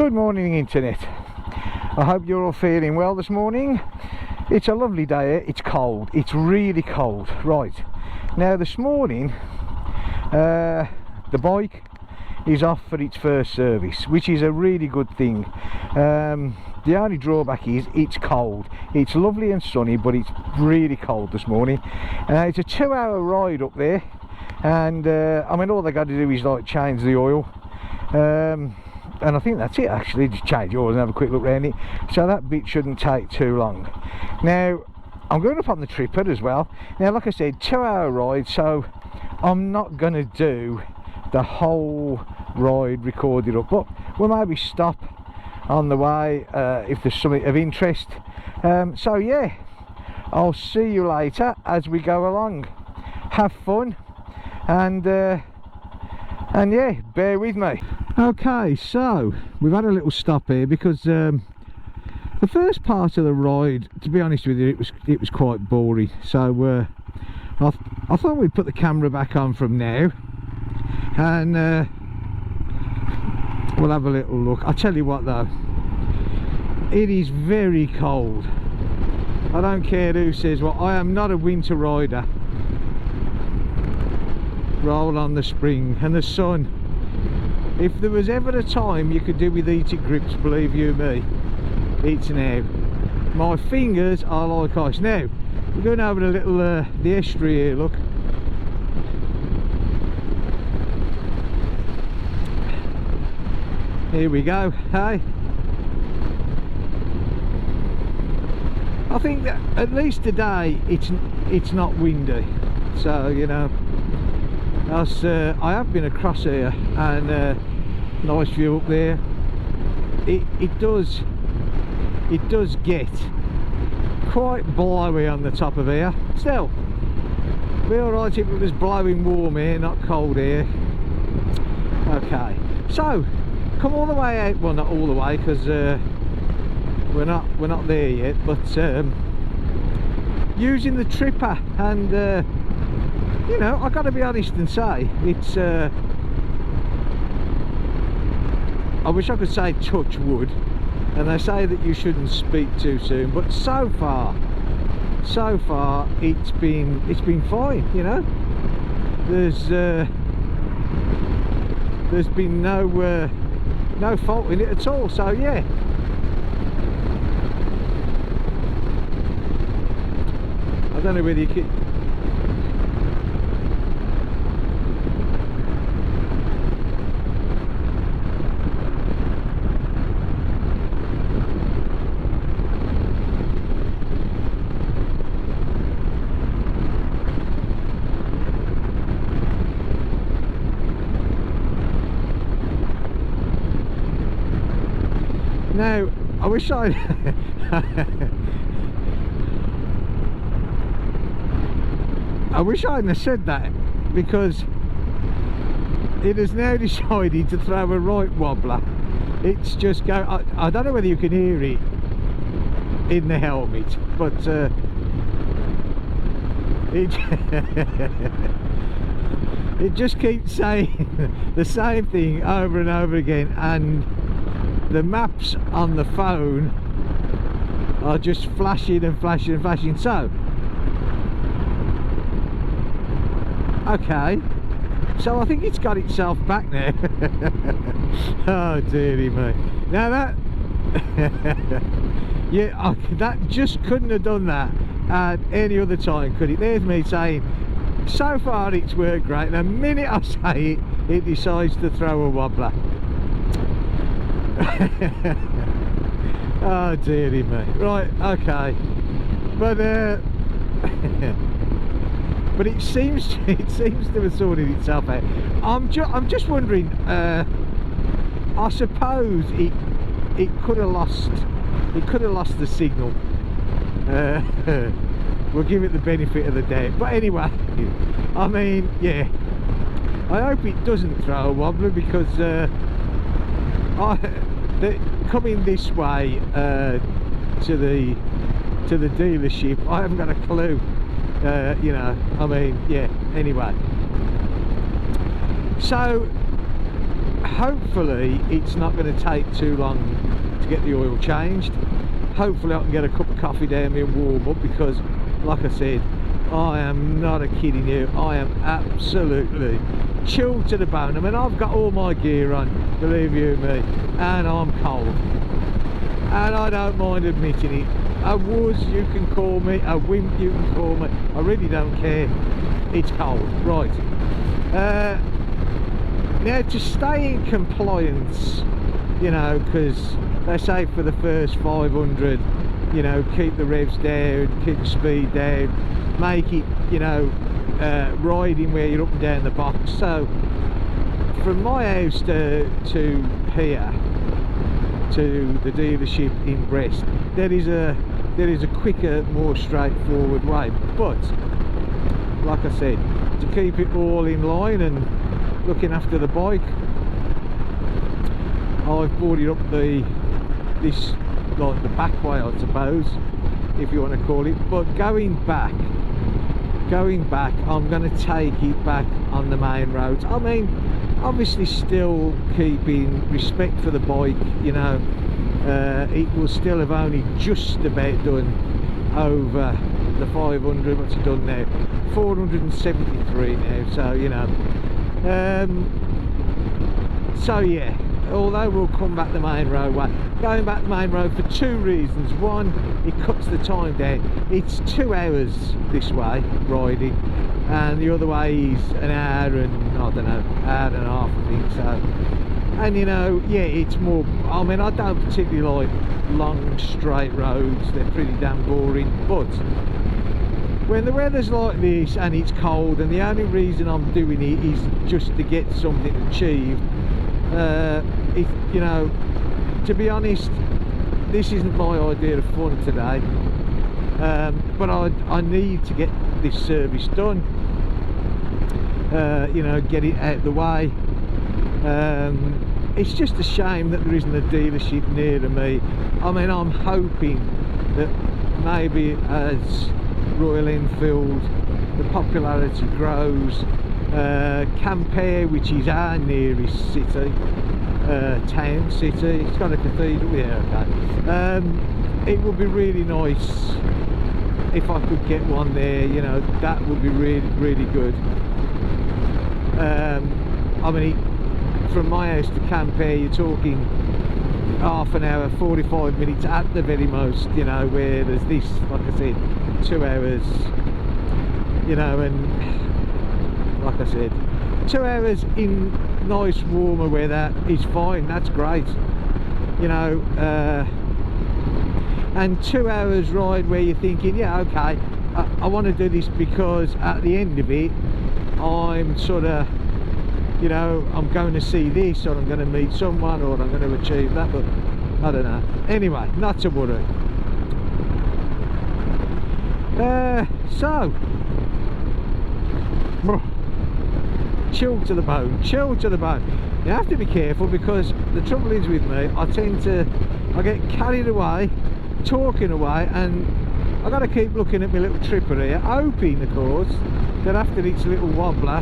Good morning, internet. I hope you're all feeling well this morning. It's a lovely day here. It's cold. It's really cold. Right now, this morning the bike is off for its first service, which is a really good thing. The only drawback is it's cold. It's lovely and sunny, but it's really cold this morning. It's a 2-hour ride up there, and I mean, all they got to do is like change the oil, and I think that's it actually. Just change yours and have a quick look around it, so that bit shouldn't take too long. Now I'm going up on the tripper as well. Now, like I said, 2-hour ride, so I'm not going to do the whole ride recorded up, but we'll maybe stop on the way if there's something of interest. So yeah, I'll see you later as we go along. Have fun, and yeah, bear with me. Okay, so we've had a little stop here because the first part of the ride, to be honest with you, it was quite boring. So I thought we'd put the camera back on from now, and we'll have a little look. I'll tell you what though, it is very cold. I don't care who says what. I am not a winter rider. Roll on the spring and the sun. If there was ever a time you could do with heated grips, believe you me, it's now. My fingers are like ice. Now we're going over a little the estuary here. Look, here we go. Hey, I think that at least today it's not windy, so you know. I have been across here, and nice view up there. It does get quite blowy on the top of here. Still, be alright if it was blowing warm here, not cold here. Okay, so come all the way out. Well, not all the way, because we're not there yet. But using the tripper, and you know, I got to be honest and say it's I wish I could say touch wood, and they say that you shouldn't speak too soon, but so far it's been fine, you know. There's been no fault in it at all, so yeah. I don't know whether you could. Now, I wish I hadn't have said that, because it has now decided to throw a right wobbler. It's just go. I don't know whether you can hear it in the helmet, but it just keeps saying the same thing over and over again, and the maps on the phone are just flashing and flashing and flashing. So okay, so I think it's got itself back now. Oh dearie me. Now that yeah, that just couldn't have done that at any other time, could it? There's me saying so far it's worked great, and the minute I say it decides to throw a wobbler. Oh dearie me. Right, okay, but but it seems to have sorted itself out. I'm just wondering, I suppose it could have lost the signal. We'll give it the benefit of the doubt, but anyway, I mean, yeah, I hope it doesn't throw a wobbler, because coming this way to the dealership, I haven't got a clue. You know, I mean, yeah, anyway, so hopefully it's not going to take too long to get the oil changed. Hopefully I can get a cup of coffee down me and warm up, because like I said, I am not kidding you, I am absolutely chilled to the bone. I mean, I've got all my gear on, believe you me, and I'm cold, and I don't mind admitting it. A wuss you can call me, a wimp you can call me, I really don't care. It's cold. Right, now to stay in compliance, you know, because they say for the first 500, you know, keep the revs down, keep the speed down, make it, you know, riding where you're up and down the box. So from my house to here, to the dealership in Brest, there is a quicker, more straightforward way. But like I said, to keep it all in line and looking after the bike, I've brought it up this like the back way, I suppose, if you want to call it. But going back, I'm going to take it back on the main roads. I mean, obviously still keeping respect for the bike, you know. It will still have only just about done over the 500. What's it done now? 473 now, so you know. So yeah, although we'll come back the main roadway, going back the main road for two reasons. One, it cuts the time down. It's 2 hours this way riding, and the other way is an hour and, I don't know, hour and a half, I think. So, and you know, yeah, it's more, I mean, I don't particularly like long straight roads, they're pretty damn boring. But when the weather's like this and it's cold, and the only reason I'm doing it is just to get something achieved, you know, to be honest, this isn't my idea of fun today, but I need to get this service done, you know, get it out of the way. It's just a shame that there isn't a dealership nearer me. I mean, I'm hoping that maybe as Royal Enfield, the popularity grows, Campere, which is our nearest city, town, city, it's got a cathedral, yeah, okay. It would be really nice if I could get one there, you know, that would be really, really good. I mean, from my house to Campere, you're talking half an hour, 45 minutes at the very most, you know, where there's this, like I said, 2 hours, you know, and like I said, 2 hours in nice warmer weather is fine, that's great, you know. And 2 hours ride where you're thinking, yeah, okay, I want to do this because at the end of it I'm sort of, you know, I'm going to see this, or I'm going to meet someone, or I'm going to achieve that. But I don't know. Anyway, not to worry. So chilled to the bone, chilled to the bone. You have to be careful, because the trouble is with me, I get carried away talking away, and I got to keep looking at my little tripper here, hoping of course that after its little wobbler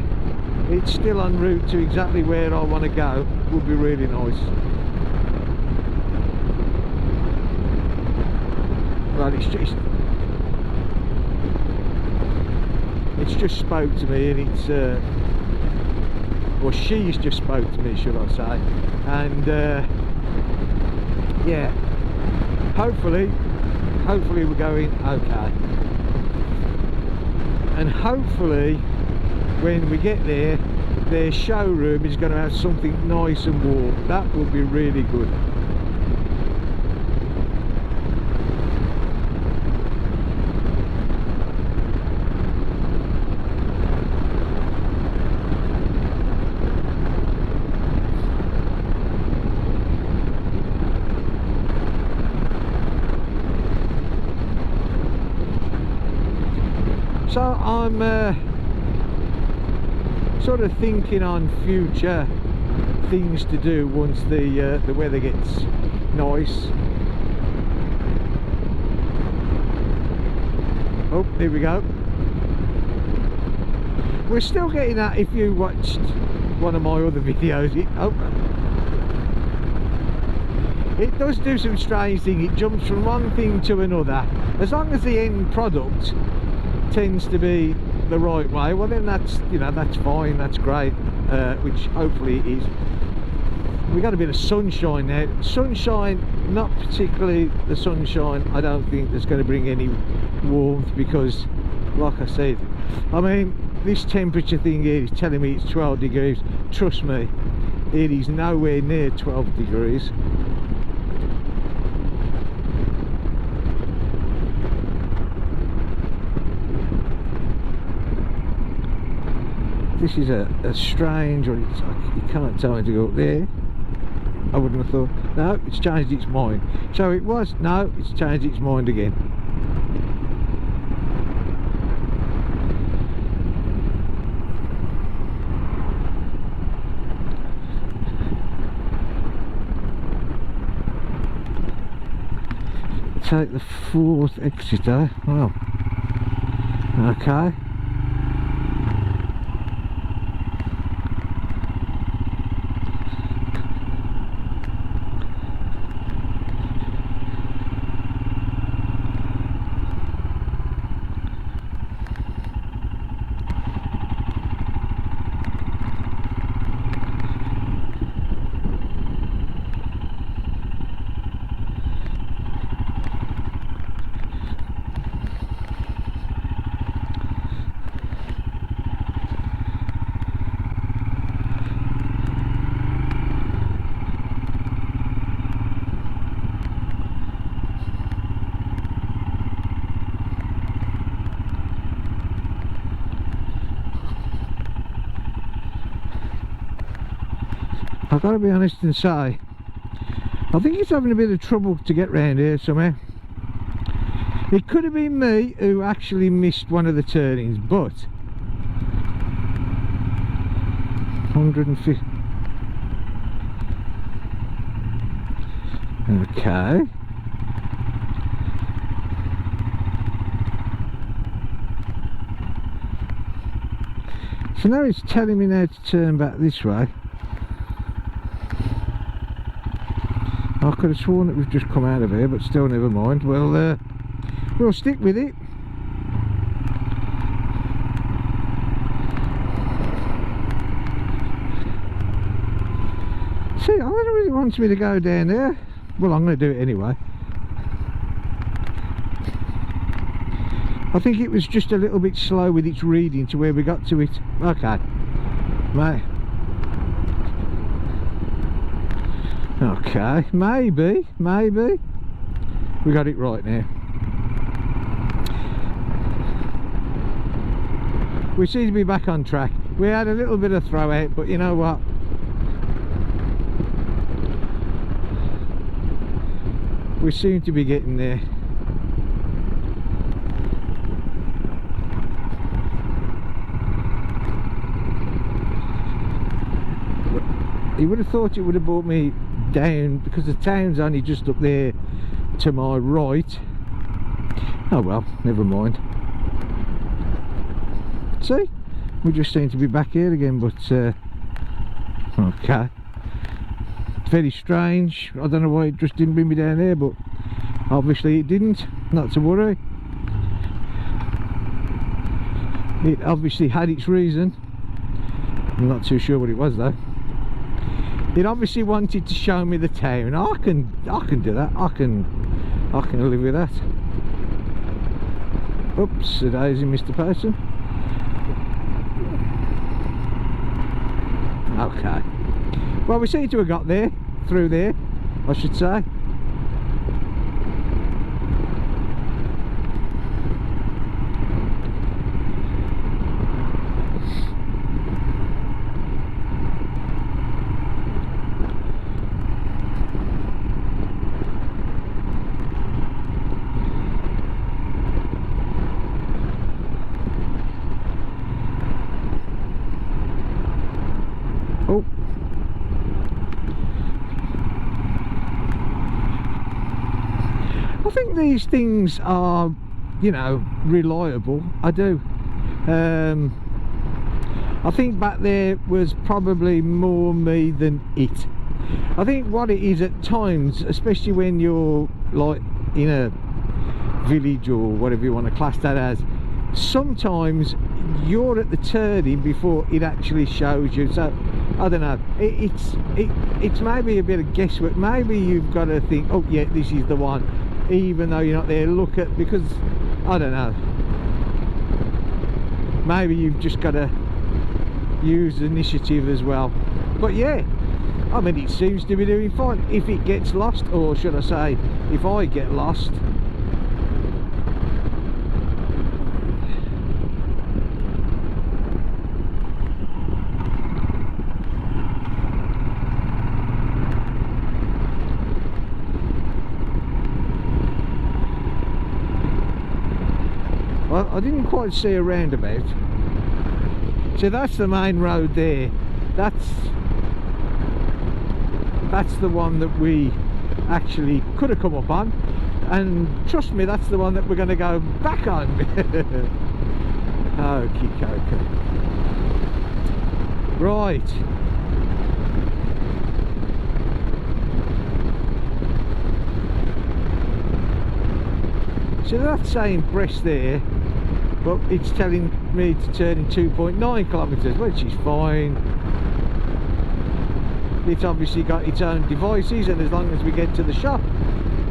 it's still en route to exactly where I want to go. Would be really nice. Well, it's just spoke to me, and it's or she's just spoke to me, should I say, and yeah, hopefully we're going okay, and hopefully when we get there, their showroom is going to have something nice and warm. That would be really good. So I'm sort of thinking on future things to do once the weather gets nice. Oh, here we go. We're still getting that if you watched one of my other videos. it does do some strange thing. It jumps from one thing to another. As long as the end product tends to be the right way, well then that's, you know, that's fine, that's great, which hopefully it is. We got a bit of sunshine now. Sunshine, not particularly the sunshine, I don't think that's going to bring any warmth, because like I said, I mean, this temperature thing here is telling me it's 12 degrees. Trust me, it is nowhere near 12 degrees. This is a strange one. You can't tell me to go up there. I wouldn't have thought. No, it's changed its mind. So it was. No, it's changed its mind again. Take the fourth exit, eh? Well, okay. I've got to be honest and say, I think it's having a bit of trouble to get round here somehow. It could have been me who actually missed one of the turnings, but 150. Okay. So now it's telling me now to turn back this way. I could have sworn that we've just come out of here, but still, never mind. Well, we'll stick with it. See, I don't know if it wants me to go down there. Well, I'm going to do it anyway. I think it was just a little bit slow with its reading to where we got to it. Okay, mate. Okay, maybe we got it right now. We seem to be back on track. We had a little bit of throw out, but you know what, we seem to be getting there. You would have thought it would have brought me down, because the town's only just up there to my right. Oh well, never mind. See, we just seem to be back here again, but okay, very strange. I don't know why it just didn't bring me down there, but obviously it didn't. Not to worry, it obviously had its reason. I'm not too sure what it was though. It obviously wanted to show me the town. I can do that. I can live with that. Oops, a daisy, Mr. Person. Okay. Well, we seem to have got there, through there, I should say. Oh, I think these things are, you know, reliable. I do. I think back there was probably more me than it. I think what it is at times, especially when you're like in a village or whatever you want to class that as, sometimes you're at the turning before it actually shows you. So I don't know, it's maybe a bit of guesswork. Maybe you've got to think, oh yeah, this is the one, even though you're not there. Look at, because I don't know, maybe you've just got to use initiative as well. But yeah, I mean, it seems to be doing fine. If it gets lost, or should I say, if I get lost, well, I didn't quite see a roundabout. So that's the main road there. That's the one that we actually could have come up on, and trust me, that's the one that we're going to go back on. Okie dokie. Right. So that's saying Brest there, but it's telling me to turn in 2.9 kilometres, which is fine. It's obviously got its own devices, and as long as we get to the shop,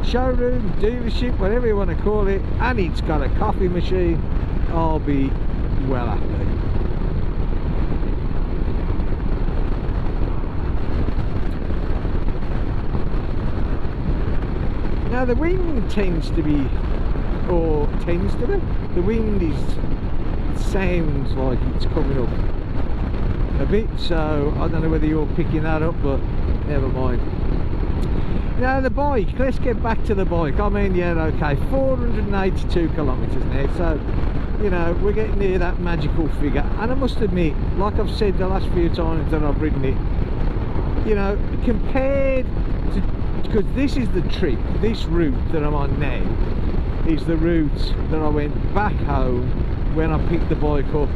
showroom, dealership, whatever you want to call it, and it's got a coffee machine, I'll be well happy. Now the wind tends to be, the wind sounds like it's coming up a bit, so I don't know whether you're picking that up, but never mind. Now the bike, let's get back to the bike. I mean, yeah, okay, 482 kilometres now, so you know, we're getting near that magical figure. And I must admit, like I've said the last few times that I've ridden it, you know, compared to, because this is the trip, this route that I'm on now is the route that I went back home when I picked the bike up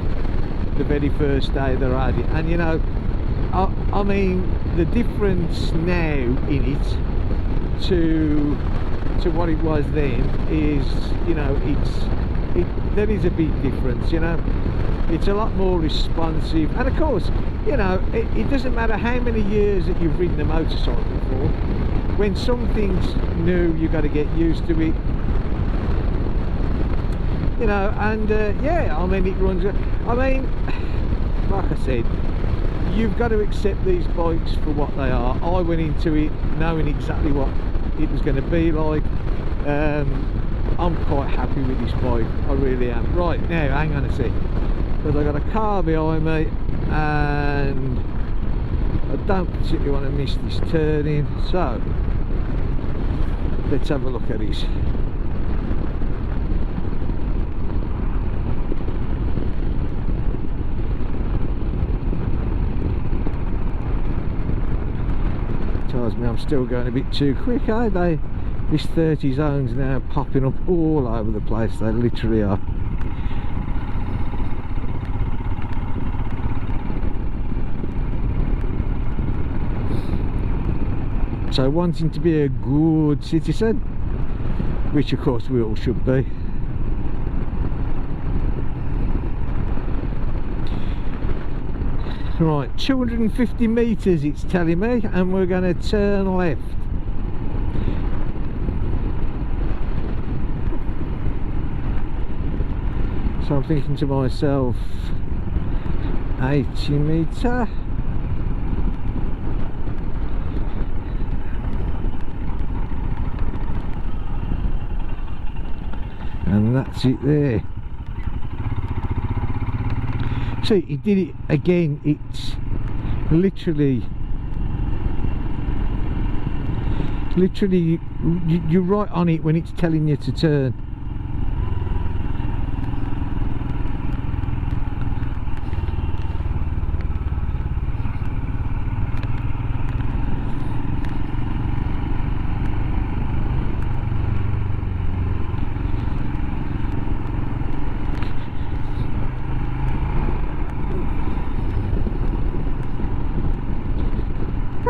the very first day that I had it. And you know, I mean, the difference now in it to what it was then is, you know, there is a big difference, you know. It's a lot more responsive, and of course, you know, it doesn't matter how many years that you've ridden a motorcycle for, when something's new you've got to get used to it, you know. And yeah, I mean, it runs, I mean, like I said, you've got to accept these bikes for what they are. I went into it knowing exactly what it was going to be like. I'm quite happy with this bike, I really am. Right, now hang on a sec, because I've got a car behind me and I don't particularly want to miss this turning, so let's have a look at this. Tells me I'm still going a bit too quick, eh? This 30 zone's now popping up all over the place, they literally are. So wanting to be a good citizen, which of course we all should be. Right, 250 metres it's telling me, and we're going to turn left. So I'm thinking to myself, 80 metre. And that's it there. See, he did it again. It's literally you're right on it when it's telling you to turn.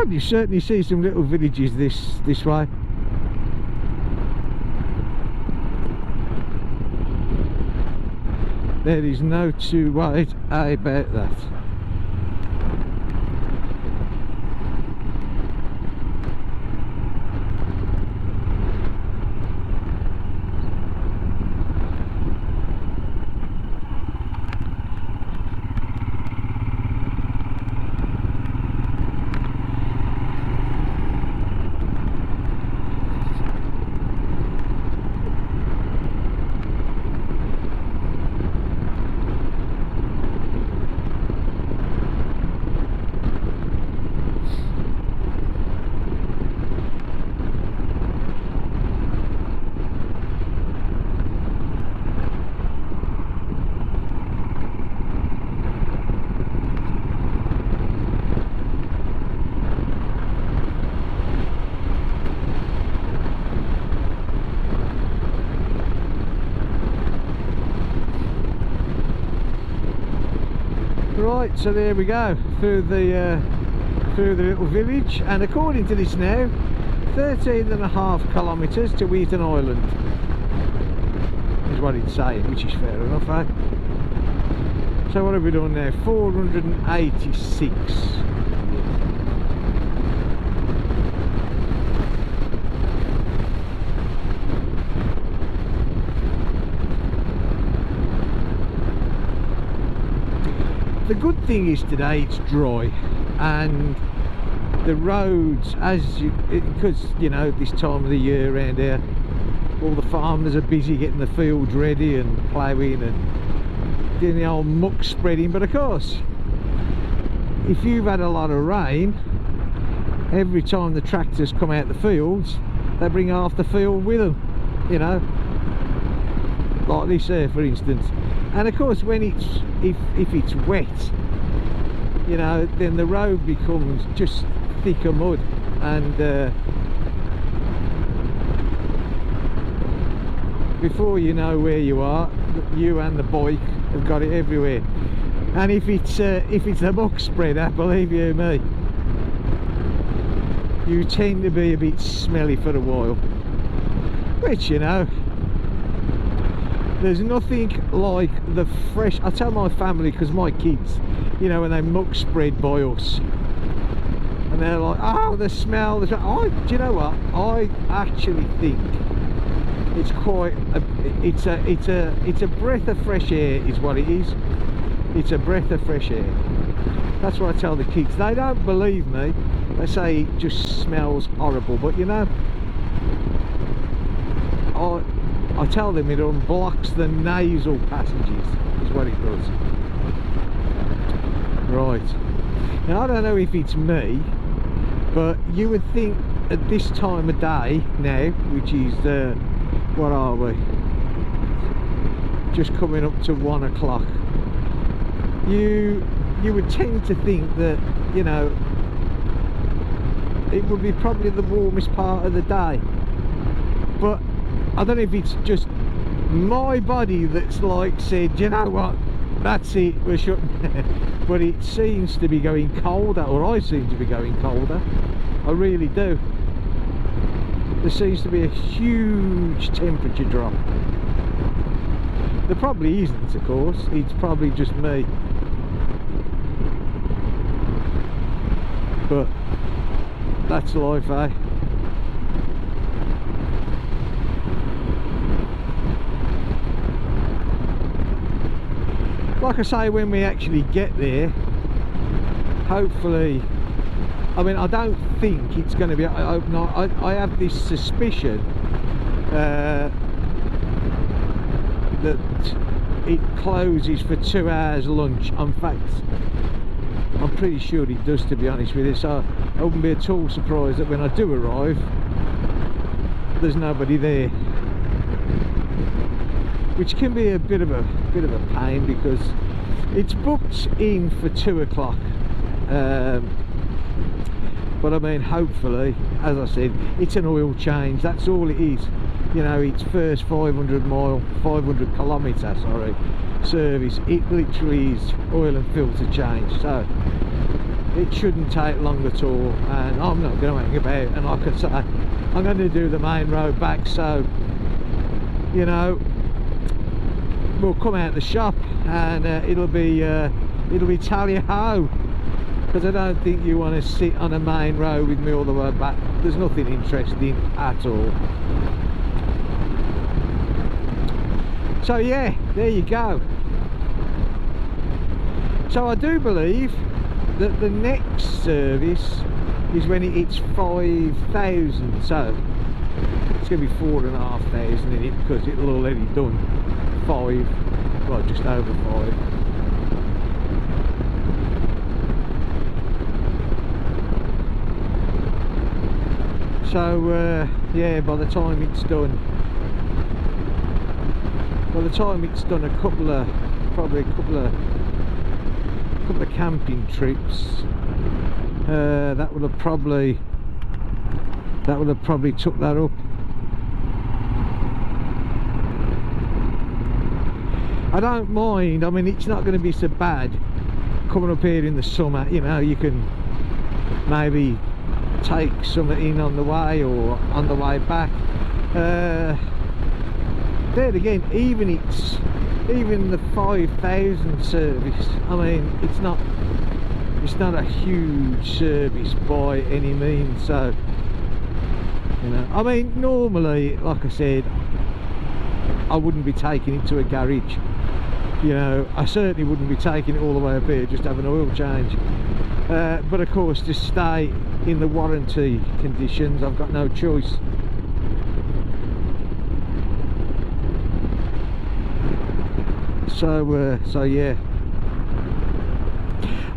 Well, you certainly see some little villages this way. There is no two ways about that. Right, so there we go, through the little village, and according to this now, 13.5 kilometres to Wheaton Island is what it's saying, which is fair enough, eh? So what have we done now? 486. The good thing is today it's dry, and the roads, because you know this time of the year around here, all the farmers are busy getting the fields ready and ploughing and doing the old muck spreading. But of course, if you've had a lot of rain, every time the tractors come out the fields, they bring half the field with them, you know, like this here for instance. And of course, when if it's wet, you know, then the road becomes just thicker mud, and before you know where you are, you and the bike have got it everywhere. And if it's a muck spreader, believe you me, you tend to be a bit smelly for a while, which, you know, there's nothing like the fresh. I tell my family, because my kids, you know, when they muck spread by us, and they're like, oh, the smell, do you know what, I actually think it's quite it's a breath of fresh air is what it is. It's a breath of fresh air. That's what I tell the kids. They don't believe me, they say it just smells horrible, but you know, I tell them it unblocks the nasal passages, is what it does. Right, now I don't know if it's me, but you would think at this time of day now, which is what are we, just coming up to 1 o'clock, you would tend to think that, you know, it would be probably the warmest part of the day. But I don't know if it's just my body that's like said, you know what, that's it, we're shutting down. But it seems to be going colder, or I seem to be going colder. I really do. There seems to be a huge temperature drop. There probably isn't, of course, it's probably just me. But that's life, eh? Like I say, when we actually get there, hopefully, I mean, I don't think it's going to be, I have this suspicion that it closes for 2 hours lunch. In fact, I'm pretty sure it does, to be honest with you, so I wouldn't be at all surprised that when I do arrive, there's nobody there. Which can be a bit of a pain, because it's booked in for 2 o'clock. But I mean, hopefully, as I said, it's an oil change, that's all it is. You know, it's first 500 kilometre, sorry, service. It literally is oil and filter change. So it shouldn't take long at all, and I'm not going to hang about. And like I say, I'm going to do the main road back, so you know, we'll come out the shop and it'll be tally-ho, because I don't think you want to sit on a main road with me all the way back. There's nothing interesting at all. So yeah, there you go. So I do believe that the next service is when it hits 5,000, so it's going to be 4,500 in it, because it'll already done 5, well, just over 5. So yeah, by the time it's done, probably a couple of camping trips, that would have probably took that up. I don't mind. I mean, it's not going to be so bad coming up here in the summer. You know, you can maybe take something in on the way or on the way back. There again, even the 5,000 service, I mean, it's not a huge service by any means. So you know, I mean, normally, like I said, I wouldn't be taking it to a garage. You know, I certainly wouldn't be taking it all the way up here just to have an oil change. But of course, to stay in the warranty conditions, I've got no choice. So yeah,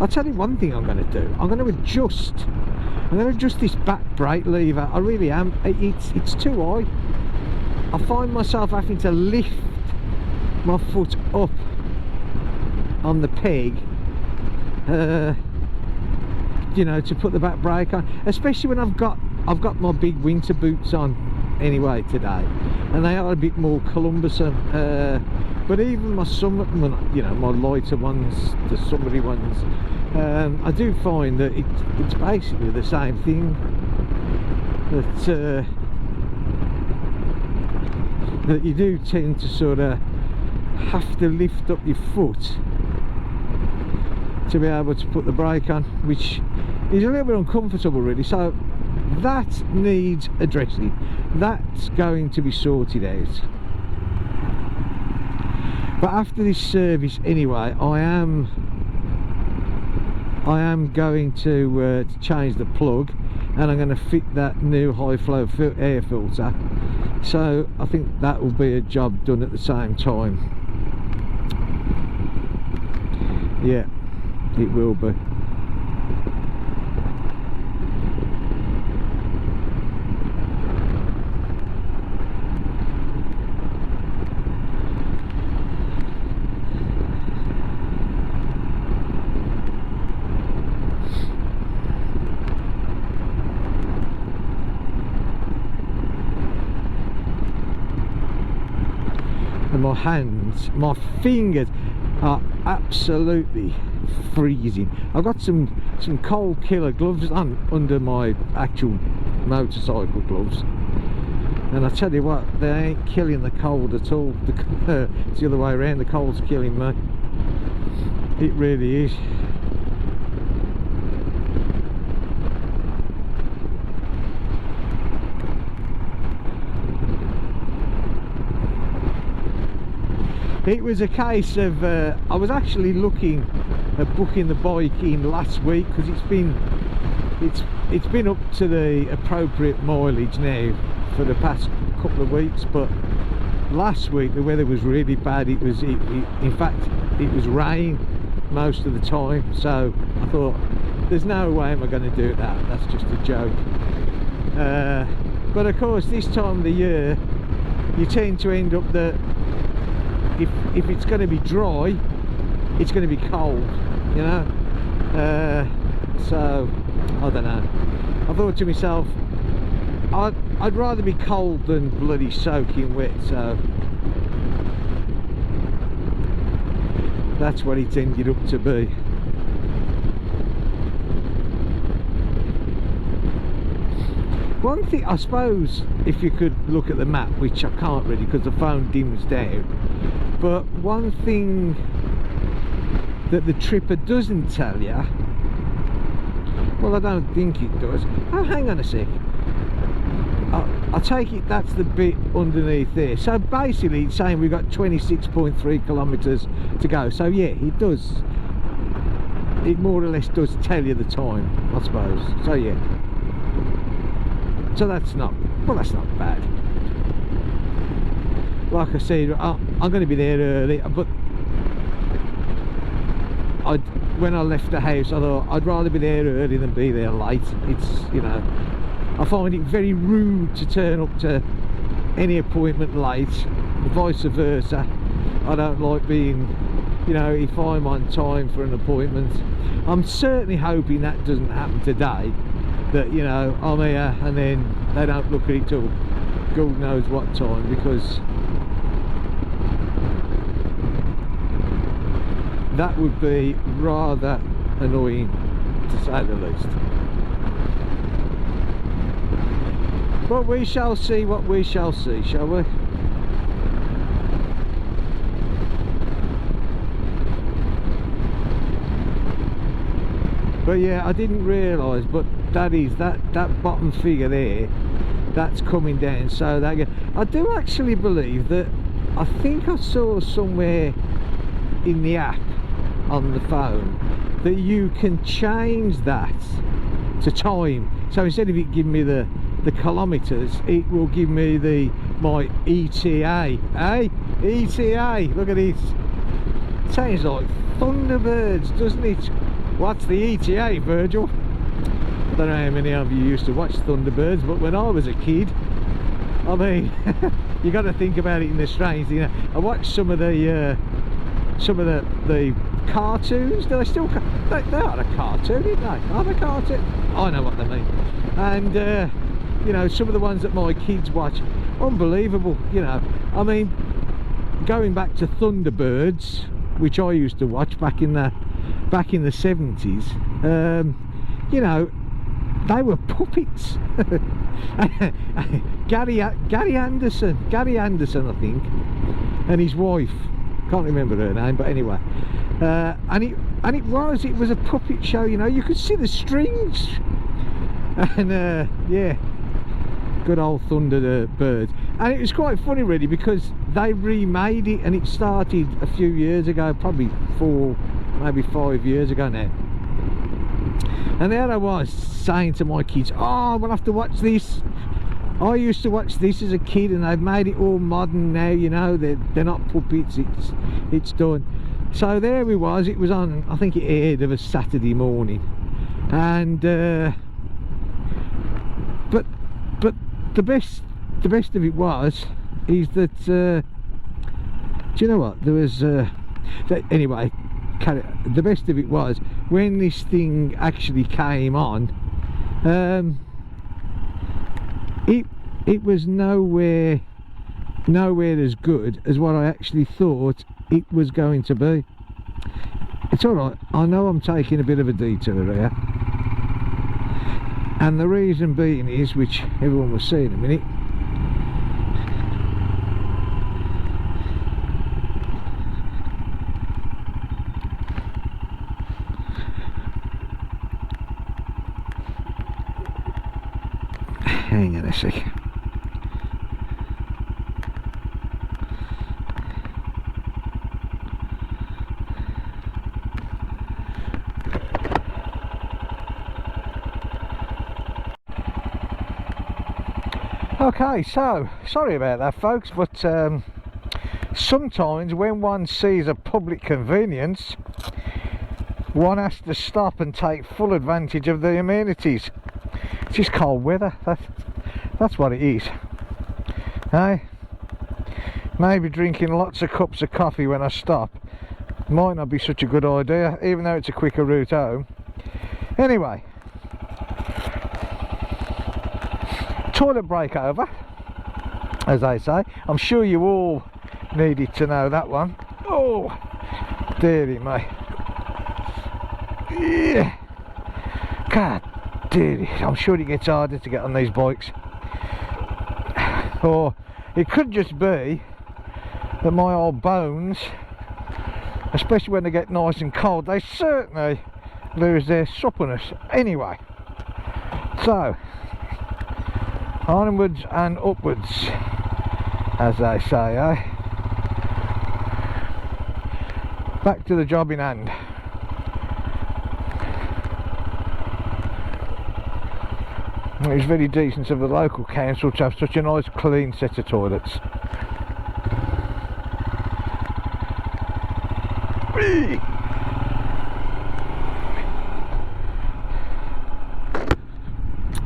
I'll tell you one thing I'm going to do. I'm going to adjust this back brake lever. I really am. It's too high. I find myself having to lift my foot up on the peg, you know, to put the back brake on, especially when I've got my big winter boots on anyway today, and they are a bit more cumbersome. But even my you know, my lighter ones, the summery ones, I do find that it's basically the same thing. That you do tend to sort of have to lift up your foot to be able to put the brake on, which is a little bit uncomfortable really. So that needs addressing. That's going to be sorted out. But after this service anyway, I am going to change the plug, and I'm going to fit that new high flow air filter. So I think that will be a job done at the same time. Yeah, it will be. And my hands, my fingers are absolutely freezing. I've got some cold killer gloves on under my actual motorcycle gloves, and I tell you what, they ain't killing the cold at all. It's the other way around, the cold's killing me. It really is. It was a case of I was actually looking at booking the bike in last week, because it's been up to the appropriate mileage now for the past couple of weeks. But last week the weather was really bad. In fact it was rain most of the time, so I thought, there's no way am I going to do that, that's just a joke. But of course, this time of the year you tend to end up that if it's going to be dry, it's going to be cold, you know. So I don't know, I thought to myself, I'd rather be cold than bloody soaking wet. So that's what it's ended up to be. One thing, I suppose, if you could look at the map, which I can't really because the phone dims down, but one thing that the tripper doesn't tell you, well, I don't think it does. Oh, hang on a sec. I take it that's the bit underneath there. So basically it's saying we've got 26.3 kilometres to go. So yeah, it does. It more or less does tell you the time, I suppose. So yeah. So that's not, well, that's not bad. Like I said, I'm going to be there early, but when I left the house, I thought I'd rather be there early than be there late. It's, you know, I find it very rude to turn up to any appointment late, vice versa. I don't like being, you know, if I'm on time for an appointment. I'm certainly hoping that doesn't happen today, that, you know, I'm here and then they don't look at it till God knows what time, because that would be rather annoying, to say the least. But we shall see what we shall see, shall we? But yeah, I didn't realise, but that is that bottom figure there, that's coming down. So that, I do actually believe that, I think I saw somewhere in the app on the phone that you can change that to time. So instead of it giving me the kilometres, it will give me my ETA. ETA, look at this. Sounds like Thunderbirds, doesn't it? What's the ETA, Virgil? I don't know how many of you used to watch Thunderbirds, but when I was a kid, I mean, you got to think about it in the strange, you know. I watched some of the cartoons. Do they still? They are a cartoon, aren't they? Are they cartoon? I know what they mean. And you know, some of the ones that my kids watch, unbelievable. You know, I mean, going back to Thunderbirds, which I used to watch back in the 70s. You know, they were puppets. Gary Anderson, I think, and his wife, can't remember her name, but anyway, and it was a puppet show. You know, you could see the strings, and yeah, good old Thunderbirds. And it was quite funny really, because they remade it, and it started a few years ago, probably 4, maybe 5 years ago now. And there I was saying to my kids, oh, we'll have to watch this. I used to watch this as a kid, and they've made it all modern now, you know, they're not puppets, it's done. So there we was, it was on, I think it aired of a Saturday morning, and but the best of it was is that do you know what, there was anyway, the best of it was when this thing actually came on, it was nowhere as good as what I actually thought it was going to be. It's alright, I know I'm taking a bit of a detour here, and the reason being is, which everyone will see in a minute, hang on a sec. Okay, so sorry about that folks, but sometimes when one sees a public convenience, one has to stop and take full advantage of the amenities. It's just cold weather, that's what it is. Hey, maybe drinking lots of cups of coffee when I stop might not be such a good idea, even though it's a quicker route home. Anyway, toilet break over, as they say. I'm sure you all needed to know that one. Oh, dearie me. Yeah. God Dude, I'm sure it gets harder to get on these bikes. Or it could just be that my old bones, especially when they get nice and cold, they certainly lose their suppleness. Anyway, so onwards and upwards, as they say, eh? Back to the job in hand. It was very decent of the local council to have such a nice clean set of toilets.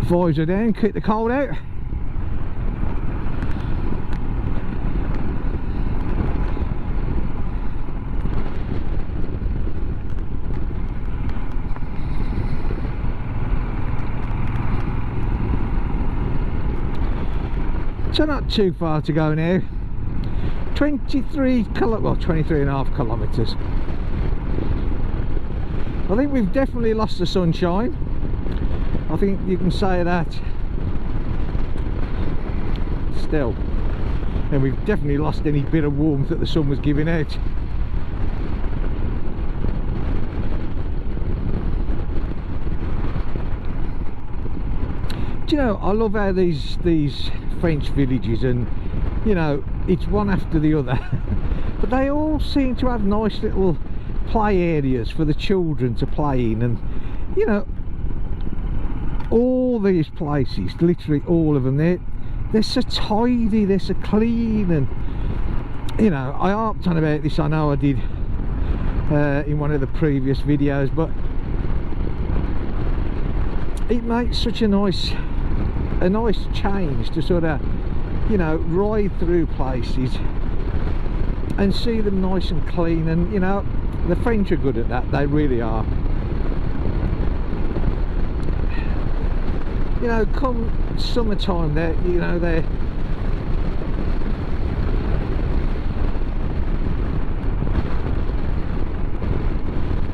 Visor down, keep the cold out. So not too far to go now. 23 and a half kilometres. I think we've definitely lost the sunshine. I think you can say that still. And we've definitely lost any bit of warmth that the sun was giving out. Do you know, I love how these French villages, and you know, it's one after the other, but they all seem to have nice little play areas for the children to play in. And you know, all these places, literally all of them, they're so tidy, they're so clean. And you know, I harped on about this, I know I did in one of the previous videos, but it makes such a nice change to sort of, you know, ride through places and see them nice and clean. And you know, the French are good at that, they really are. You know, come summertime, they're, you know, they're,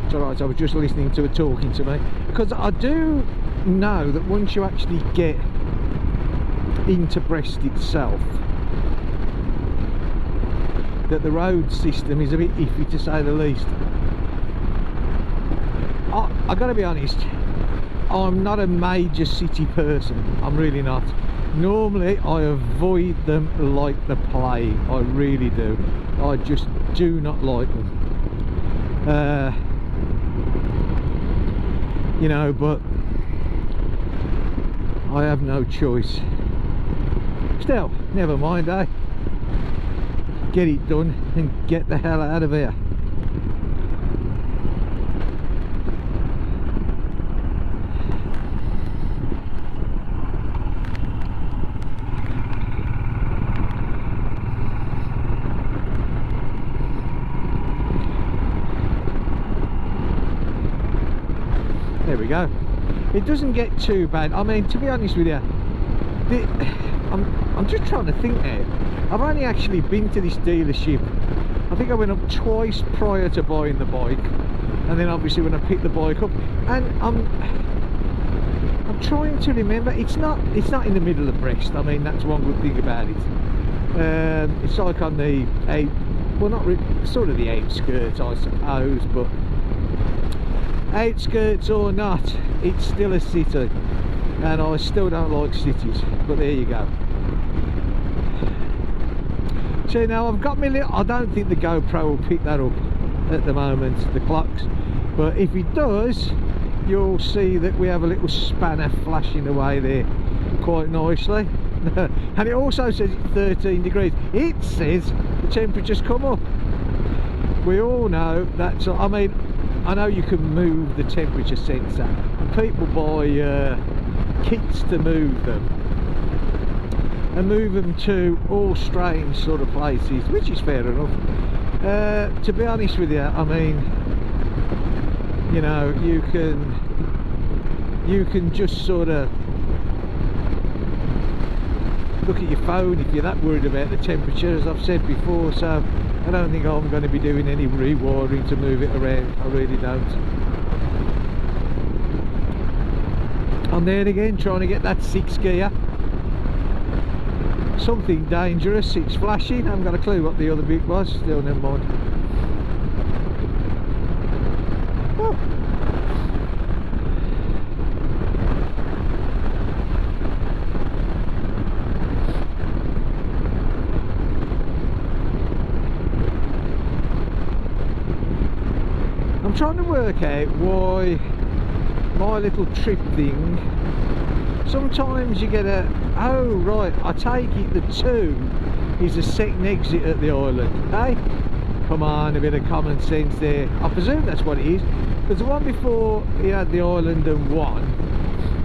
it's alright, I was just listening to her talking to me, because I do know that once you actually get into Brest itself, that the road system is a bit iffy, to say the least. I gotta be honest, I'm not a major city person, I'm really not. Normally I avoid them like the plague, I really do. I just do not like them. You know, but I have no choice. Still, never mind, eh? Get it done and get the hell out of here. There we go. It doesn't get too bad. I mean, to be honest with you, I'm just trying to think now. I've only actually been to this dealership, I think I went up twice prior to buying the bike, and then obviously when I picked the bike up. And I'm trying to remember, it's not in the middle of Brest. I mean, that's one good thing about it. It's like on the well, not really, sort of the outskirts, I suppose, but outskirts or not, it's still a city, and I still don't like cities, but there you go. So now I've got my little, I don't think the GoPro will pick that up at the moment, the clocks, but if it does, you'll see that we have a little spanner flashing away there quite nicely. And it also says it's 13 degrees. It says the temperature's come up. We all know that's, I mean, I know you can move the temperature sensor, and people buy kits to move them, and move them to all strange sort of places, which is fair enough. To be honest with you, I mean, you know, you can just sort of look at your phone if you're that worried about the temperature, as I've said before. So I don't think I'm going to be doing any rewiring to move it around, I really don't. on there again, trying to get that 6 gear. Something dangerous, it's flashing. I haven't got a clue what the other bit was, still never mind. Oh. I'm trying to work out why my little trip thing, sometimes you get a, oh right, I take it the 2 is a second exit at the island, eh? Come on, a bit of common sense there. I presume that's what it is, because the one before he had the island and 1,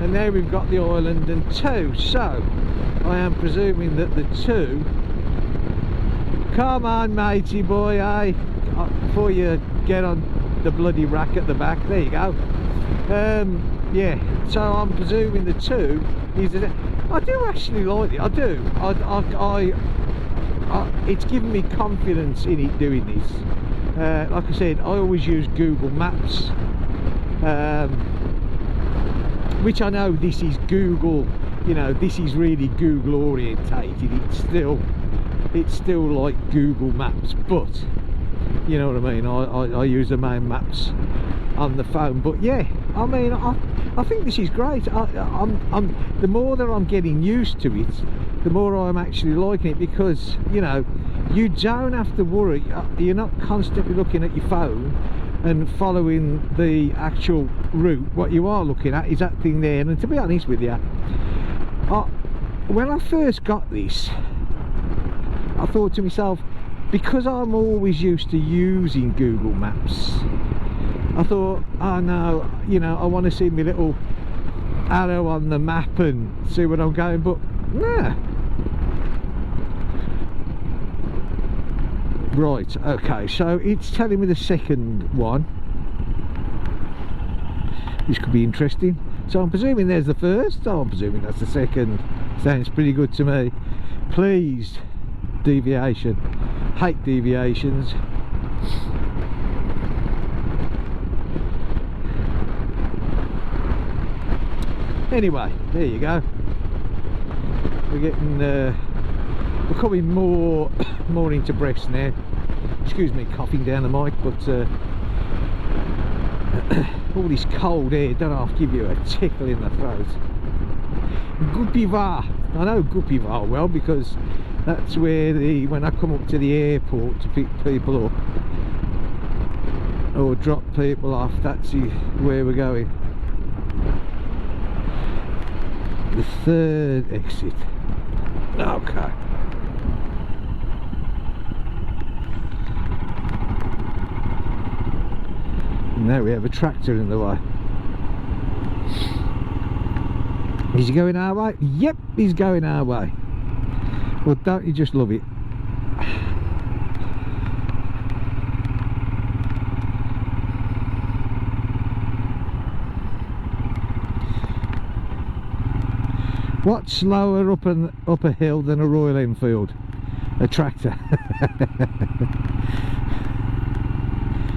and now we've got the island and 2, so I am presuming that the 2, come on matey boy, eh? Before you get on the bloody rack at the back, there you go. Yeah, so I'm presuming the 2 is I do actually like it, I do. It's given me confidence in it doing this. Like I said, I always use Google Maps, which I know this is Google, you know, this is really Google orientated. It's still like Google Maps, but you know what I mean, I use the main maps on the phone. But yeah, I mean, I think this is great. The more that I'm getting used to it, the more I'm actually liking it, because you know, you don't have to worry, you're not constantly looking at your phone and following the actual route. What you are looking at is that thing there. And to be honest with you, when I first got this, I thought to myself, because I'm always used to using Google Maps, I thought, oh no, you know, I want to see my little arrow on the map and see where I'm going, but nah. Right, okay, so it's telling me the second one. This could be interesting. So I'm presuming there's the first, I'm presuming that's the second. Sounds pretty good to me. Please, deviation. Hate deviations. Anyway, there you go. We're getting we're coming more into breaths now. Excuse me, coughing down the mic, but all this cold air don't have to give you a tickle in the throat. Gupiva, I know Gupiva well, because that's where when I come up to the airport to pick people up or drop people off, that's where we're going. The third exit. Okay. Now we have a tractor in the way. Is he going our way? Yep, he's going our way. Well, don't you just love it? What's slower up a hill than a Royal Enfield? A tractor.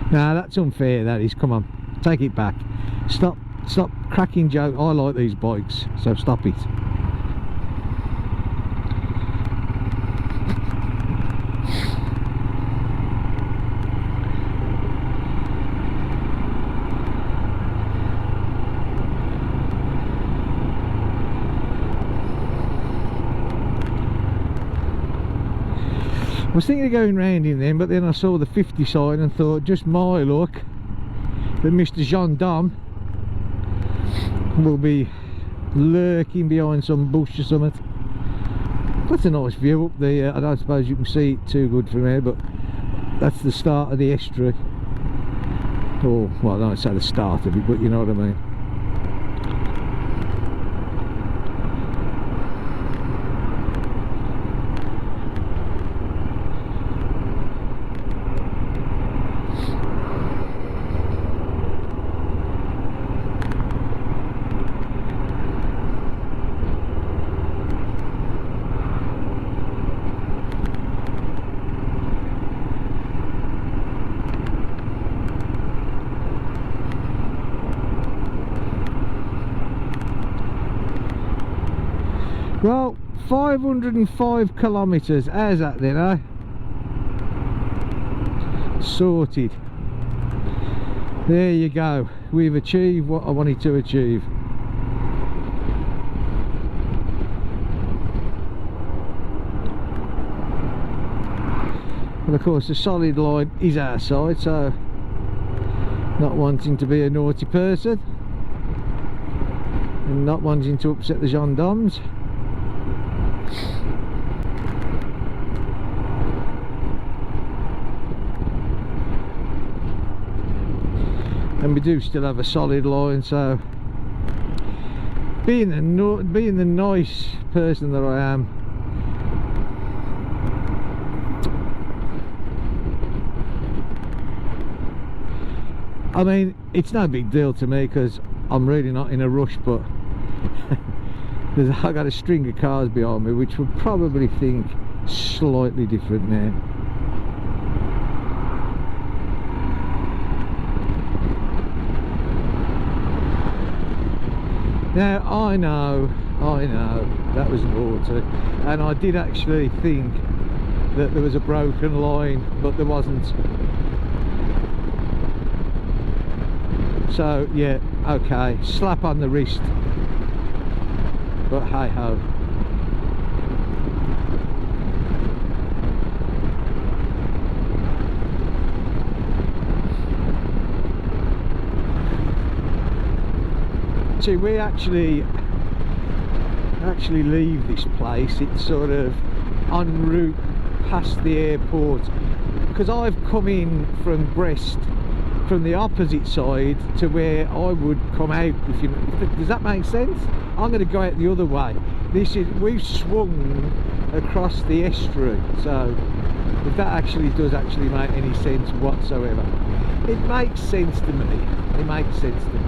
Nah, that's unfair, that is. Come on, take it back. Stop cracking joke. I like these bikes, so stop it. I was thinking of going round in them, but then I saw the 50 sign and thought, just my luck, that Mr. Gendarme will be lurking behind some bush or something. That's a nice view up there. I don't suppose you can see it too good from here, but that's the start of the estuary. Or, well, I don't say the start of it, but you know what I mean. 505 kilometres. How's that then, eh? Sorted. There you go. We've achieved what I wanted to achieve. And of course the solid line is our side, so not wanting to be a naughty person and not wanting to upset the gendarmes. And we do still have a solid line, so being the nice person that I am, I mean, it's no big deal to me because I'm really not in a rush, but I got a string of cars behind me which would probably think slightly different now. Now I know that was naughty, and I did actually think that there was a broken line, but there wasn't. So yeah, okay, slap on the wrist, but hey ho. See, we actually leave this place. It's sort of en route past the airport, because I've come in from Brest from the opposite side to where I would come out, does that make sense? I'm going to go out the other way. We've swung across the estuary, so if that actually does make any sense whatsoever. It makes sense to me. It makes sense to me.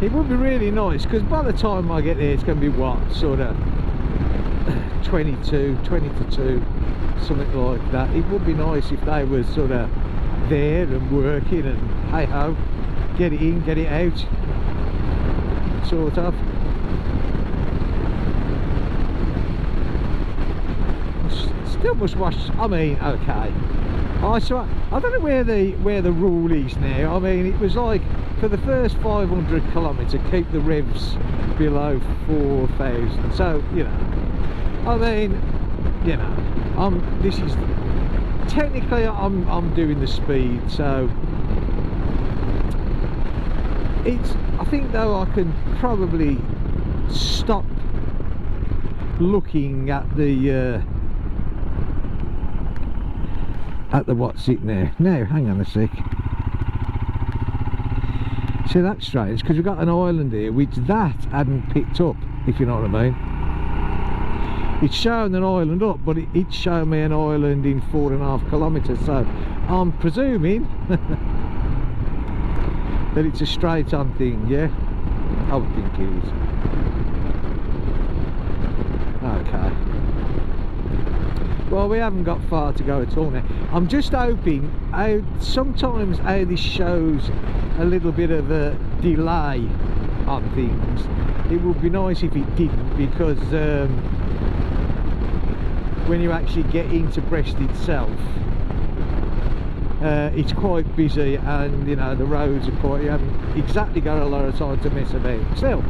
It would be really nice, because by the time I get there it's going to be what, sort of 20 to 2, something like that. It would be nice if they were sort of there and working and hey ho, get it in, get it out, sort of. Still must watch. I mean, okay, I don't know where the rule is now. I mean, it was like for the first 500 kilometres keep the revs below 4,000, so you know, I mean, you know, this is technically I'm doing the speed, so I think though I can probably stop looking at the what's it now. Now hang on a sec. See, that's strange, because we've got an island here which that hadn't picked up, if you know what I mean. It's showing an island up, but it's showing me an island in 4.5 kilometres, so I'm presuming that it's a straight on thing, yeah? I would think it is. Okay. Well, we haven't got far to go at all now. I'm just hoping, sometimes how this shows a little bit of a delay on things. It would be nice if it didn't, because when you actually get into Brest itself, it's quite busy, and you know, the roads are quite, you haven't exactly got a lot of time to mess about. Still,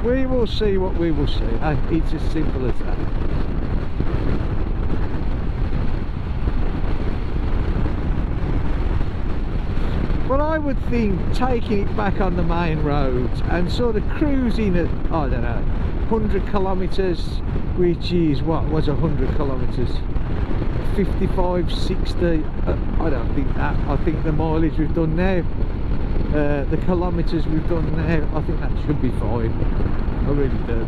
we will see what we will see. It's as simple as that. Well, I would think taking it back on the main roads and sort of cruising at, I don't know, 100 kilometres, which is, what was 100 kilometres? 55, 60, I don't think that. I think the mileage we've done now, the kilometres we've done now, I think that should be fine. I really do.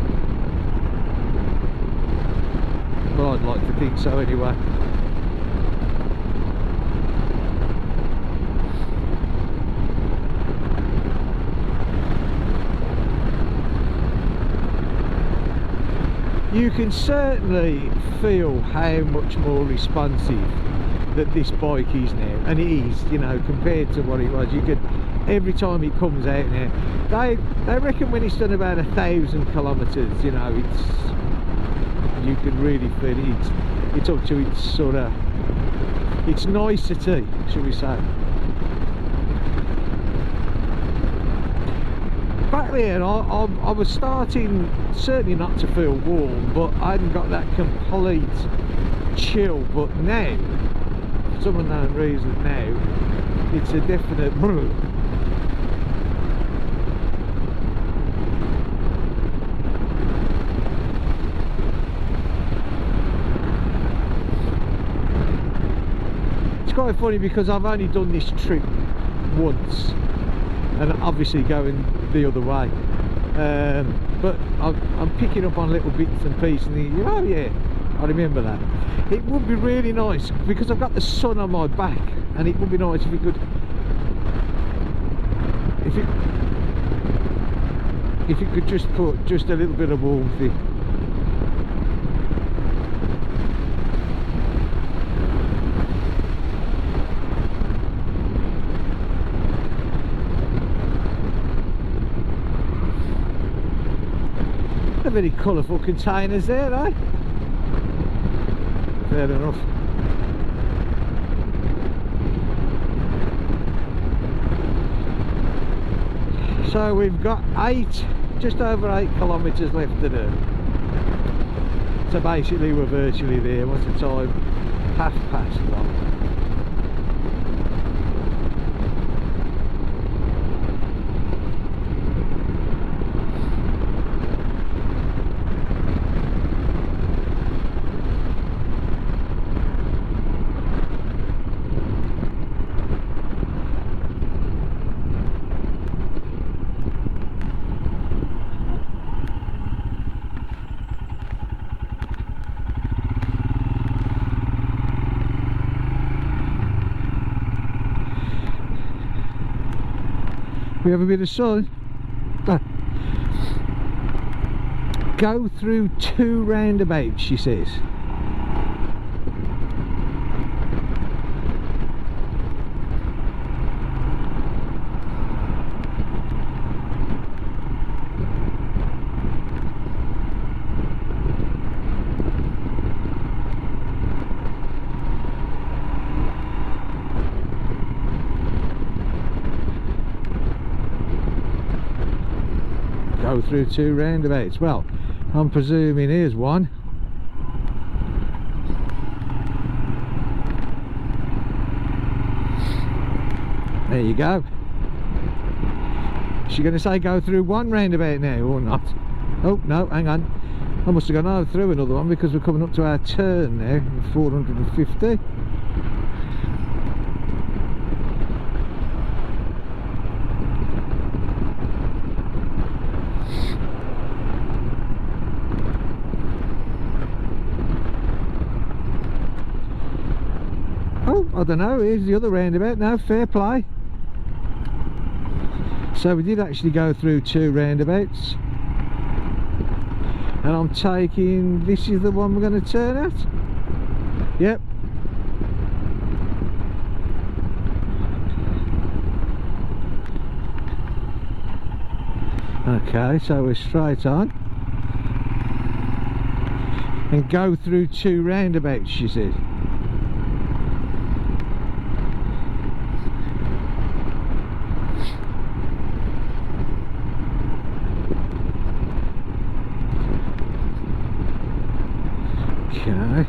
Well, I'd like to think so anyway. you can certainly feel how much more responsive that this bike is now, and it is, you know, compared to what it was. You could, every time it comes out now, they reckon when it's done about 1,000 kilometres, you know, you can really feel it. It's up to its sort of, it's nicety, shall we say. Back there, I was starting certainly not to feel warm, but I hadn't got that complete chill. But now, for some unknown reason, now it's a definite brr. It's quite funny because I've only done this trip once, and obviously going the other way, but I'm picking up on little bits and pieces and thinking, oh yeah, I remember that. It would be really nice because I've got the sun on my back, and it would be nice if you could, if you could just put just a little bit of warmth in. Very colourful containers there, eh? Fair enough. So we've got just over 8 kilometres left to do. So basically we're virtually there. What's the time? 1:30. We have a bit of sun. Go through 2 roundabouts, she says. Go through 2 roundabouts. Well, I'm presuming here's one. There you go. Is she going to say go through 1 roundabout now or not? Oh no, hang on, I must have gone through another one because we're coming up to our turn now, 450. I don't know, here's the other roundabout now, fair play. So we did actually go through 2 roundabouts, and I'm taking, this is the one we're going to turn at. Yep. Okay, so we're straight on and go through 2 roundabouts, she said. Okay.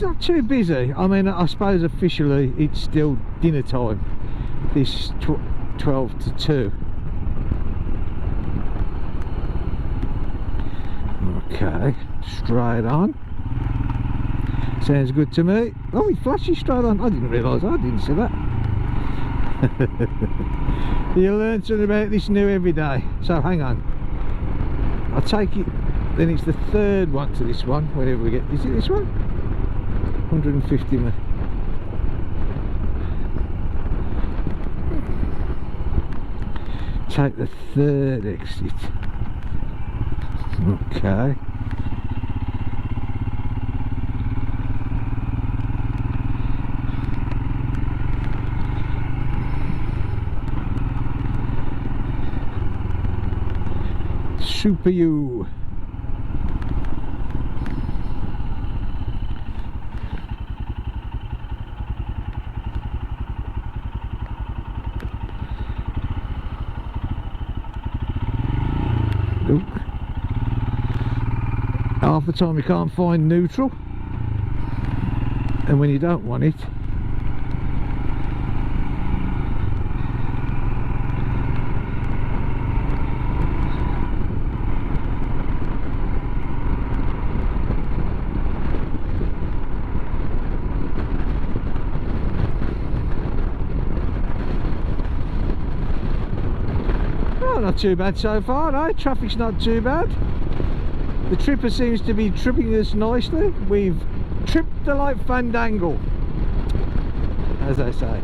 not too busy. I mean, I suppose officially it's still dinner time. This 12 to 2. Okay, straight on. Sounds good to me. Oh, it flashes straight on. I didn't realise. I didn't see that. You learn something about this new every day. So hang on. I take it then it's the third one to this one. Whenever we get, is it this one? 150 minutes. Take the third exit. Okay. Super you. Look. Half the time you can't find neutral, and when you don't want it, not too bad so far, no? Traffic's not too bad. The tripper seems to be tripping us nicely. We've tripped the light fandangle, as they say.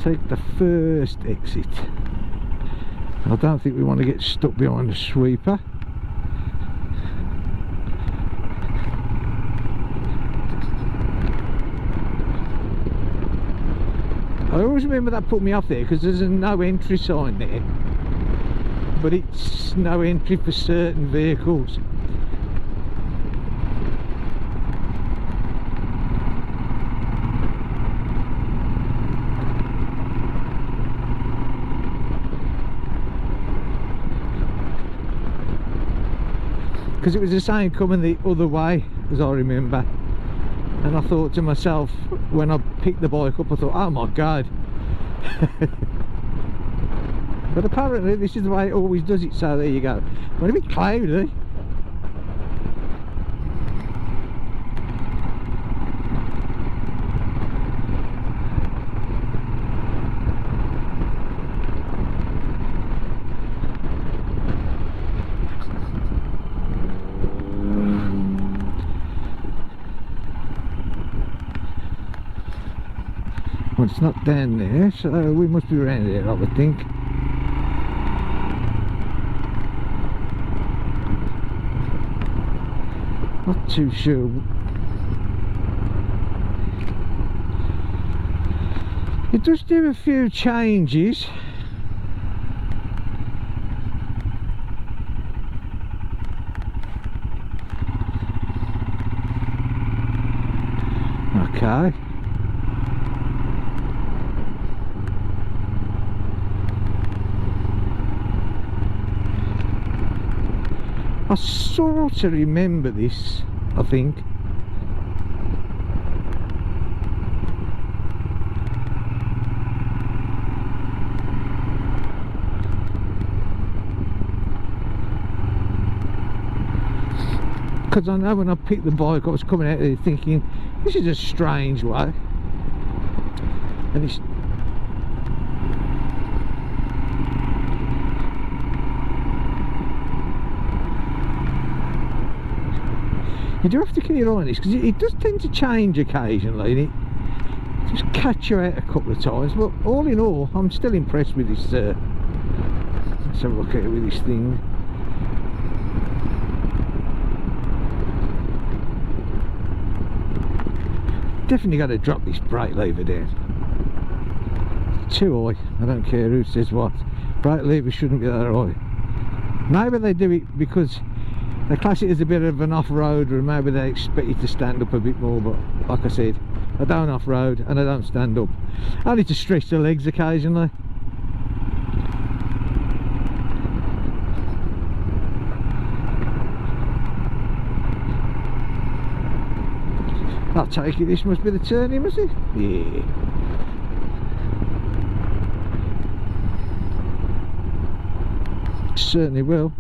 Take the first exit. I don't think we want to get stuck behind the sweeper. I always remember that put me off there because there's a no entry sign there, but it's no entry for certain vehicles. Because it was the same coming the other way, as I remember. And I thought to myself, when I picked the bike up, I thought, oh my god. But apparently this is the way it always does it, so there you go. When a bit cloudy. Well, it's not down there, so we must be around here, I would think. Not too sure. It does do a few changes. Okay. I sort of remember this, I think. Because I know when I picked the bike, I was coming out there thinking, this is a strange way. And it's you do have to keep your eye on this because it does tend to change occasionally, and it just catch you out a couple of times. But all in all, I'm still impressed with this. Let's have a look at it with this thing. Definitely got to drop this brake lever down. Too high. I don't care who says what. Brake lever shouldn't be that high. Maybe they do it because they class it as a bit of an off-roader, and maybe they expect you to stand up a bit more, but like I said, I don't off-road and I don't stand up. Only to stretch the legs occasionally. I'll take it this must be the turning, must it? Yeah. Certainly will.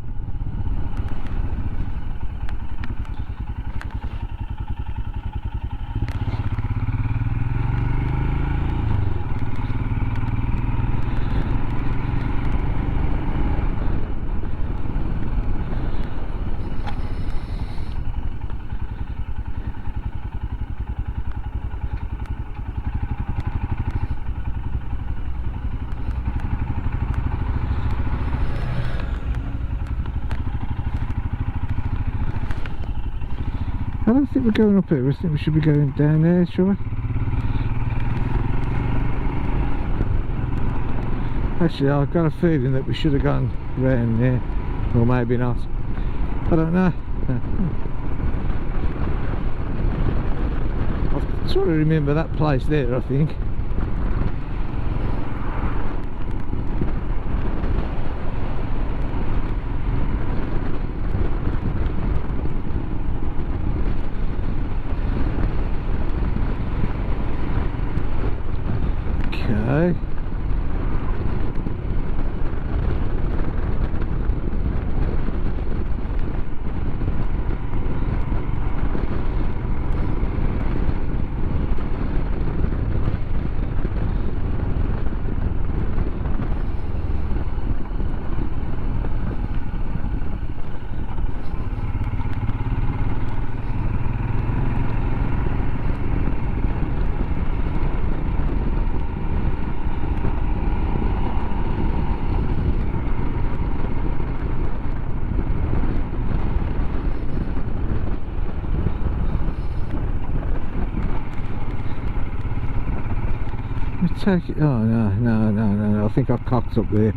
I don't think we're going up here. I think we should be going down there, shall we? Actually, I've got a feeling that we should have gone round there, or maybe not. I don't know. I sort of remember that place there, I think. Okay. Take it. Oh no, I think I cocked up there.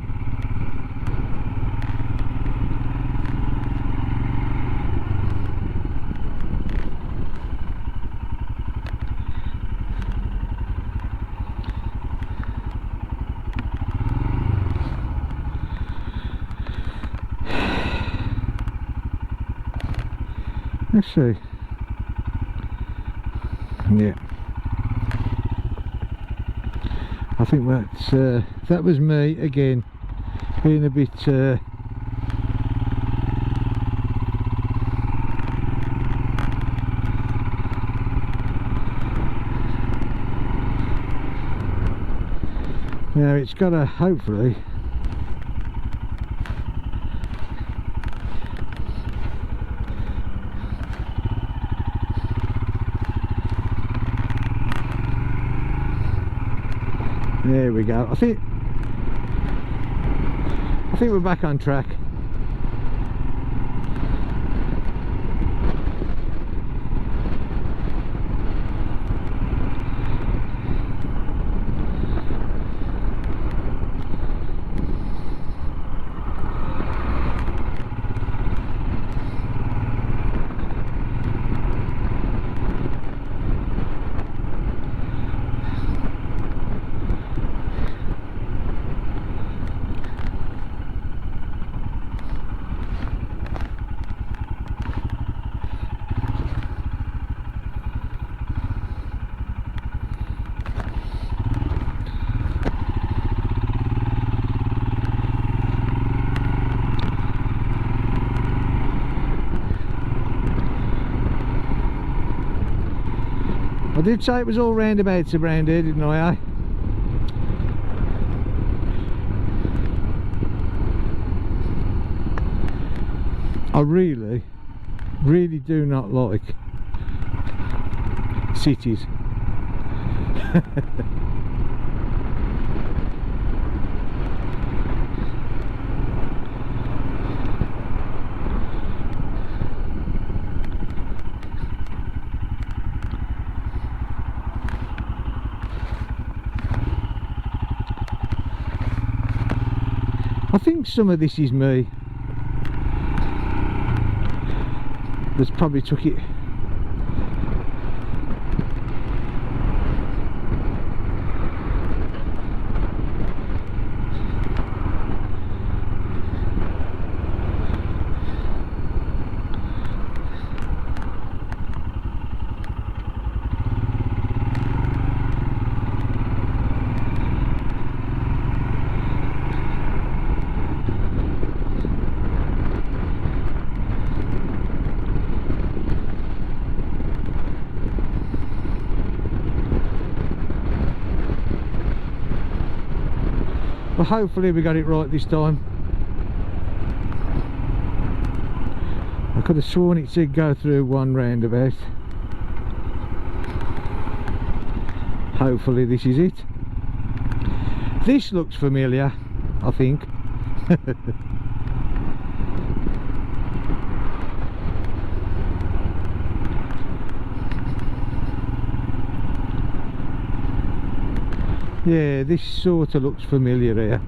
Let's see. Yeah, I think that's that was me again, being a bit now it's got to hopefully there we go. I think we're back on track. I did say it was all roundabouts around here, didn't I? I really do not like cities. I think some of this is me. That's probably took it. Well, hopefully we got it right this time. I could have sworn it said go through one roundabout. Hopefully this is it. This looks familiar, I think. Yeah, this sort of looks familiar here.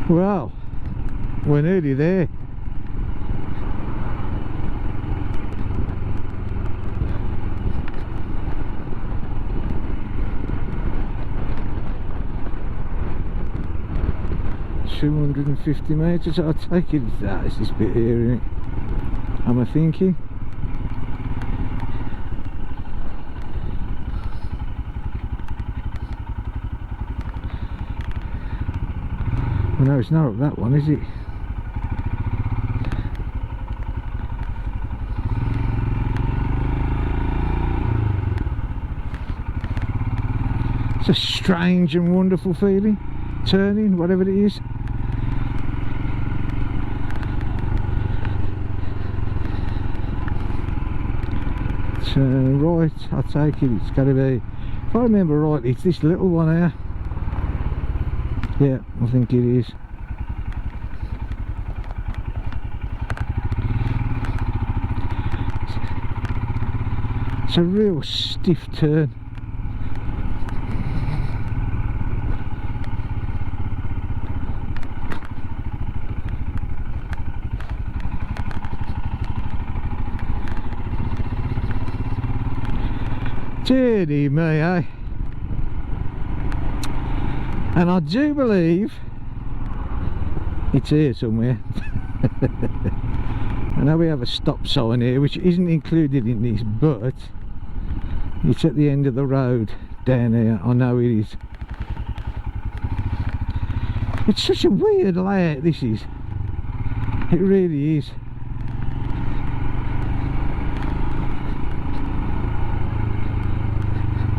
Well, we're nearly there. $250 metres, I'll take it. It's this bit here, isn't it? Am I thinking? Well, no, it's not up that one, is it? It's a strange and wonderful feeling, turning, whatever it is. So, right, I take it, it's got to be, if I remember rightly, it's this little one here. Yeah, I think it is. It's a real stiff turn. Deary me, eh? And I do believe it's here somewhere. I know we have a stop sign here which isn't included in this, but it's at the end of the road down here. I know it is. It's such a weird layout, this is. It really is.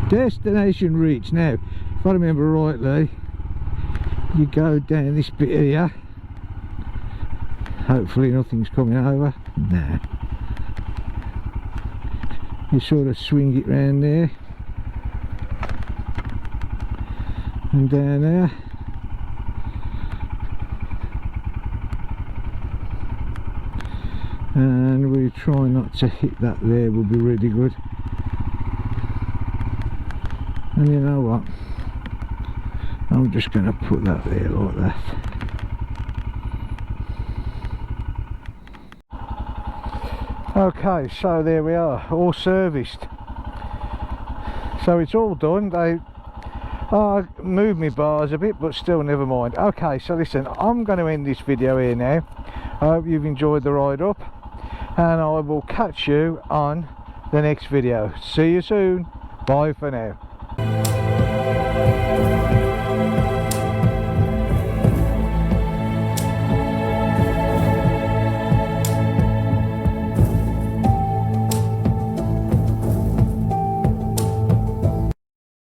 Destination reached. Now, if I remember rightly, you go down this bit here. Hopefully nothing's coming over. Nah. You sort of swing it round there and down there. And we try not to hit that there, will be really good. And you know what? I'm just going to put that there like that. Okay, so there we are, all serviced. So it's all done. They moved me bars a bit, but still, never mind. Okay, so listen, I'm going to end this video here now. I hope you've enjoyed the ride up, and I will catch you on the next video. See you soon. Bye for now.